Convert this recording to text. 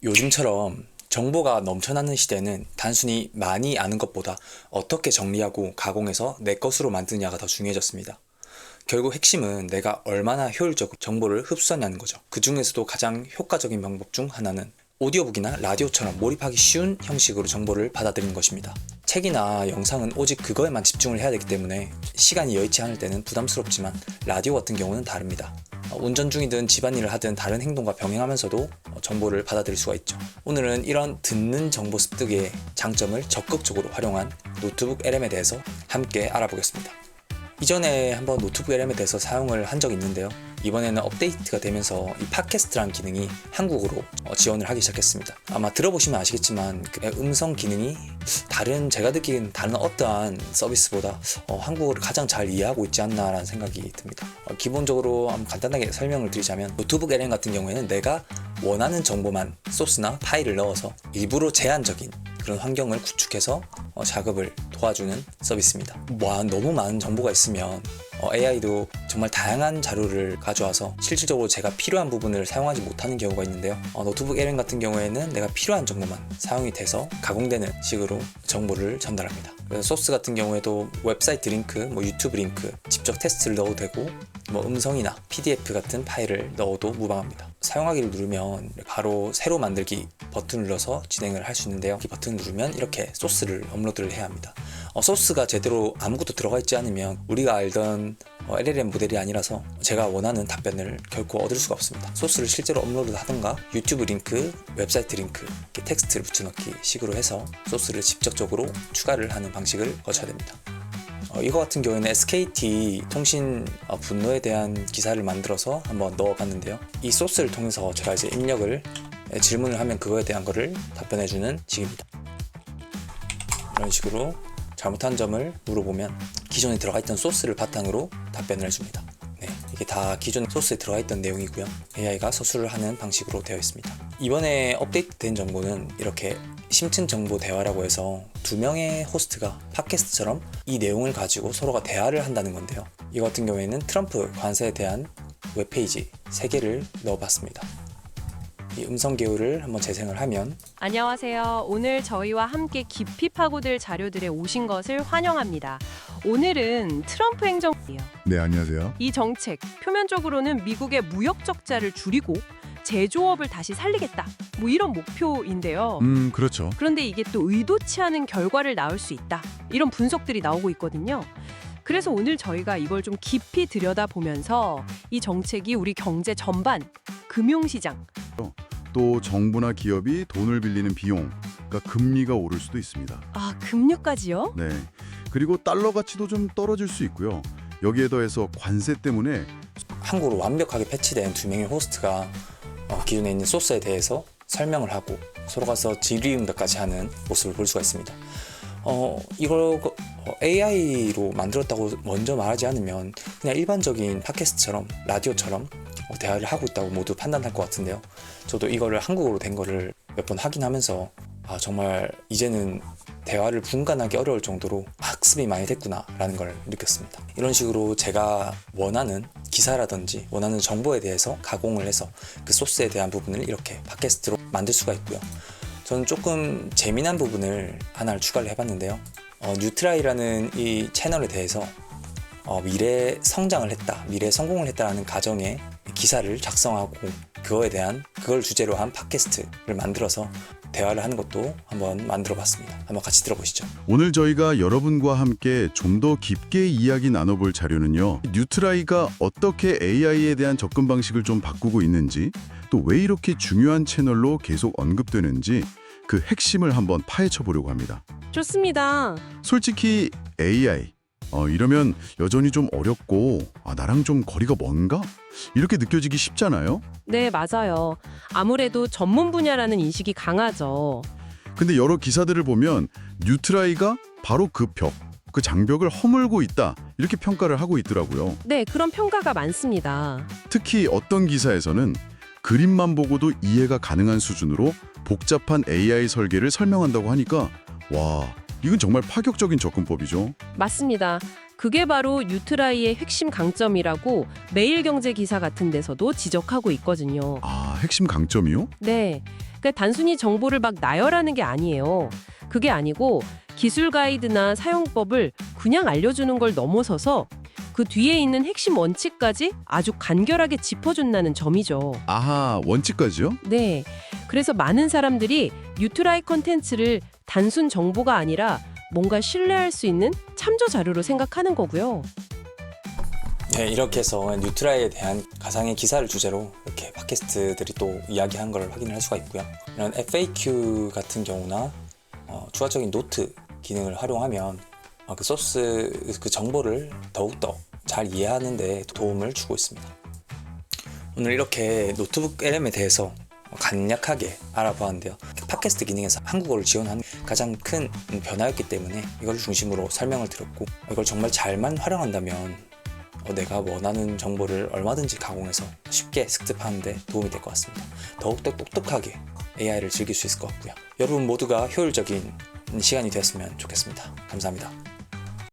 요즘처럼 정보가 넘쳐나는 시대는 단순히 많이 아는 것보다 어떻게 정리하고 가공해서 내 것으로 만드느냐가 더 중요해졌습니다. 결국 핵심은 내가 얼마나 효율적으로 정보를 흡수하냐는 거죠. 그 중에서도 가장 효과적인 방법 중 하나는 오디오북이나 라디오처럼 몰입하기 쉬운 형식으로 정보를 받아들이는 것입니다. 책이나 영상은 오직 그거에만 집중을 해야 되기 때문에 시간이 여의치 않을 때는 부담스럽지만 라디오 같은 경우는 다릅니다. 운전 중이든 집안일을 하든 다른 행동과 병행하면서도 정보를 받아들일 수가 있죠. 오늘은 이런 듣는 정보 습득의 장점을 적극적으로 활용한 노트북 LM에 대해서 함께 알아보겠습니다. 이전에 한번 노트북 LM에 대해서 사용을 한 적이 있는데요. 이번에는 업데이트가 되면서 이 팟캐스트라는 기능이 한국어로 지원을 하기 시작했습니다. 아마 들어보시면 아시겠지만 그 음성 기능이 제가 듣기엔 다른 어떠한 서비스보다 한국어를 가장 잘 이해하고 있지 않나라는 생각이 듭니다. 기본적으로 한번 간단하게 설명을 드리자면 노트북 LM 같은 경우에는 내가 원하는 정보만 소스나 파일을 넣어서 일부러 제한적인 그런 환경을 구축해서 작업을 도와주는 서비스입니다. 너무 많은 정보가 있으면 AI도 정말 다양한 자료를 가져와서 실질적으로 제가 필요한 부분을 사용하지 못하는 경우가 있는데요. 노트북 LM 같은 경우에는 내가 필요한 정보만 사용이 돼서 가공되는 식으로 정보를 전달합니다. 그래서 소스 같은 경우에도 웹사이트 링크, 유튜브 링크, 직접 테스트를 넣어도 되고 음성이나 PDF 같은 파일을 넣어도 무방합니다. 사용하기를 누르면 바로 새로 만들기 버튼을 눌러서 진행을 할 수 있는데요. 이 버튼을 누르면 이렇게 소스를 업로드를 해야 합니다. 소스가 제대로 아무것도 들어가 있지 않으면 우리가 알던 LLM 모델이 아니라서 제가 원하는 답변을 결코 얻을 수가 없습니다. 소스를 실제로 업로드 하던가 유튜브 링크, 웹사이트 링크, 이렇게 텍스트를 붙여넣기 식으로 해서 소스를 직접적으로 추가를 하는 방식을 거쳐야 됩니다. 이거 같은 경우에는 SKT 통신 분노에 대한 기사를 만들어서 한번 넣어봤는데요. 이 소스를 통해서 제가 이제 입력을 질문을 하면 그거에 대한 거를 답변해주는 식입니다. 이런 식으로 잘못한 점을 물어보면 기존에 들어가 있던 소스를 바탕으로 답변을 해줍니다. 이게 다 기존 소스에 들어가 있던 내용이고요. AI가 서술을 하는 방식으로 되어 있습니다. 이번에 업데이트된 정보는 이렇게 심층 정보 대화라고 해서 두 명의 호스트가 팟캐스트처럼 이 내용을 가지고 서로가 대화를 한다는 건데요. 이 같은 경우에는 트럼프 관세에 대한 웹페이지 3개를 넣어봤습니다. 이 음성 개요를 한번 재생을 하면 안녕하세요. 오늘 저희와 함께 깊이 파고들 자료들에 오신 것을 환영합니다. 오늘은 트럼프 행정이에요. 네, 안녕하세요. 이 정책, 표면적으로는 미국의 무역 적자를 줄이고 제조업을 다시 살리겠다. 이런 목표인데요. 그렇죠. 그런데 이게 또 의도치 않은 결과를 낳을 수 있다. 이런 분석들이 나오고 있거든요. 그래서 오늘 저희가 이걸 좀 깊이 들여다보면서 이 정책이 우리 경제 전반, 금융시장, 또 정부나 기업이 돈을 빌리는 비용, 그러니까 금리가 오를 수도 있습니다. 금융까지요? 네. 그리고 달러 가치도 좀 떨어질 수 있고요. 여기에 더해서 관세 때문에 한국으로 완벽하게 패치된 두 명의 호스트가 기존에 있는 소스에 대해서 설명을 하고 서로 가서 질의응답까지 하는 모습을 볼 수가 있습니다. 이걸 AI로 만들었다고 먼저 말하지 않으면 그냥 일반적인 팟캐스트처럼 라디오처럼 대화를 하고 있다고 모두 판단할 것 같은데요. 저도 이거를 한국어로 된 거를 몇 번 확인하면서 정말 이제는 대화를 분간하기 어려울 정도로 학습이 많이 됐구나 라는 걸 느꼈습니다. 이런 식으로 제가 원하는 기사라든지 원하는 정보에 대해서 가공을 해서 그 소스에 대한 부분을 이렇게 팟캐스트로 만들 수가 있고요. 저는 조금 재미난 부분을 하나를 추가를 해봤는데요. 뉴트라이라는 이 채널에 대해서 미래 성장을 했다, 미래 성공을 했다라는 가정의 기사를 작성하고 그걸 주제로 한 팟캐스트를 만들어서 대화를 하는 것도 한번 만들어봤습니다. 한번 같이 들어보시죠. 오늘 저희가 여러분과 함께 좀 더 깊게 이야기 나눠볼 자료는요. 뉴트라이가 어떻게 AI에 대한 접근 방식을 좀 바꾸고 있는지, 또 왜 이렇게 중요한 채널로 계속 언급되는지 그 핵심을 한번 파헤쳐 보려고 합니다. 좋습니다. 솔직히 AI, 이러면 여전히 좀 어렵고 나랑 좀 거리가 먼가? 이렇게 느껴지기 쉽잖아요. 네, 맞아요. 아무래도 전문 분야라는 인식이 강하죠. 근데 여러 기사들을 보면 뉴트라이가 바로 그 장벽을 허물고 있다 이렇게 평가를 하고 있더라고요. 네, 그런 평가가 많습니다. 특히 어떤 기사에서는 그림만 보고도 이해가 가능한 수준으로 복잡한 AI 설계를 설명한다고 하니까 와, 이건 정말 파격적인 접근법이죠. 맞습니다. 그게 바로 뉴트라이의 핵심 강점이라고 매일경제 기사 같은 데서도 지적하고 있거든요. 아, 핵심 강점이요? 네. 그러니까 단순히 정보를 막 나열하는 게 아니에요. 그게 아니고 기술 가이드나 사용법을 그냥 알려주는 걸 넘어서서 그 뒤에 있는 핵심 원칙까지 아주 간결하게 짚어준다는 점이죠. 아하, 원칙까지요? 네. 그래서 많은 사람들이 뉴트라이 컨텐츠를 단순 정보가 아니라 뭔가 신뢰할 수 있는 참조 자료로 생각하는 거고요. 네, 이렇게 해서 뉴트라이에 대한 가상의 기사를 주제로 이렇게 팟캐스트들이 또 이야기한 걸 확인을 할 수가 있고요. 이런 FAQ 같은 경우나 추가적인 노트 기능을 활용하면 그 소스, 그 정보를 더욱더 잘 이해하는 데 도움을 주고 있습니다. 오늘 이렇게 노트북 LM에 대해서 간략하게 알아보았는데요. 팟캐스트 기능에서 한국어를 지원하는 가장 큰 변화였기 때문에 이걸 중심으로 설명을 드렸고, 이걸 정말 잘만 활용한다면 내가 원하는 정보를 얼마든지 가공해서 쉽게 습득하는 데 도움이 될 것 같습니다. 더욱더 똑똑하게 AI를 즐길 수 있을 것 같고요. 여러분 모두가 효율적인 시간이 되었으면 좋겠습니다. 감사합니다.